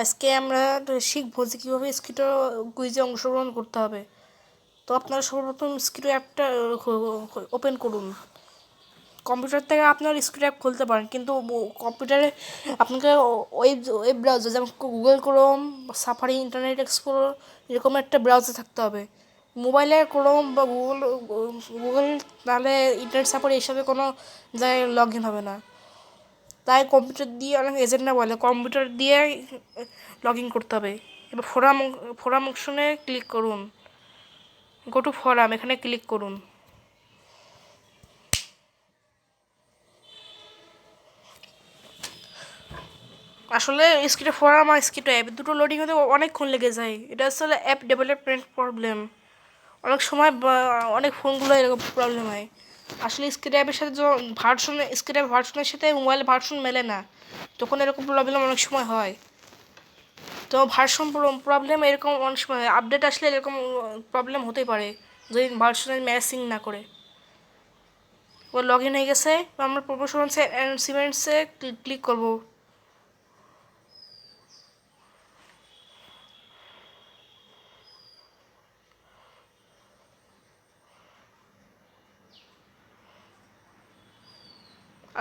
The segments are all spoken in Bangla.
আজকে আমরা শিখবো যে কীভাবে স্কিটো কুইজে অংশগ্রহণ করতে হবে। তো আপনারা সর্বপ্রথম স্কিটো অ্যাপটা ওপেন করুন। কম্পিউটার থেকে আপনার স্কিটো অ্যাপ খুলতে পারেন, কিন্তু কম্পিউটারে আপনাকে ওয়েব ব্রাউজার যেমন Google Chrome, safari, internet explorer এরকম একটা ব্রাউজার থাকতে হবে। মোবাইলে ক্রোম বা গুগল নাহলে ইন্টারনেট সাফারি এসবে কোনো জায়গায় লগ ইন হবে না। তাই কম্পিউটার দিয়ে অনেক এজেন্টরা বলে কম্পিউটার দিয়ে লগ ইন করতে হবে। এবার ফোরাম অপশনে ক্লিক করুন, গো টু ফোরাম এখানে ক্লিক করুন। আসলে স্কিটো ফোরাম আর স্কিটো অ্যাপ দুটো লোডিং হতে অনেকক্ষণ লেগে যায়। এটা আসলে অ্যাপ ডেভেলপমেন্ট প্রবলেম। অনেক সময় অনেক ফোনগুলো এরকম প্রবলেম হয়। আসলে স্কিটো অ্যাপের সাথে স্কিটো অ্যাপ ভার্সনের সাথে মোবাইল ভার্সন মেলে না, তখন এরকম প্রবলেম অনেক সময় হয়। তো ভার্সন প্রবলেম এরকম অনেক সময় আপডেট আসলে এরকম প্রবলেম হতেই পারে যদি ভার্সনের ম্যাচিং না করে। ও লগ ইন হয়ে গেছে, আমরা প্রফেশনাল সিমেন্টসে ক্লিক করব।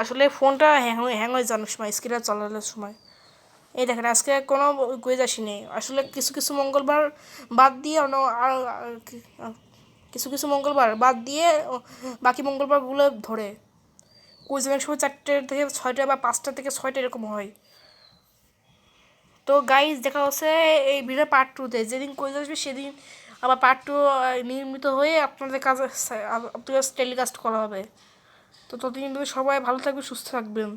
আসলে ফোনটা হ্যাং হয়ে যাওয়ার সময় স্ক্রিন চালানোর সময়। এই দেখেন আজকে কোনো কুইজ আসেনি। আসলে কিছু কিছু মঙ্গলবার বাদ দিয়ে কিছু কিছু মঙ্গলবার বাদ দিয়ে বাকি মঙ্গলবারগুলো ধরে কুইজ অনেক সময় 4টে থেকে 6টা বা 5টা থেকে 6টা এরকম হয়। তো গাইজ দেখা হচ্ছে এই ভিডিও পার্ট 2-তে। যেদিন কুইজ আসবে সেদিন আবার পার্ট 2 নির্মিত হয়ে আপনাদের কাছে টেলিকাস্ট করা হবে। তো ততদিন সবাই ভালো থাকবেন, সুস্থ থাকবেন।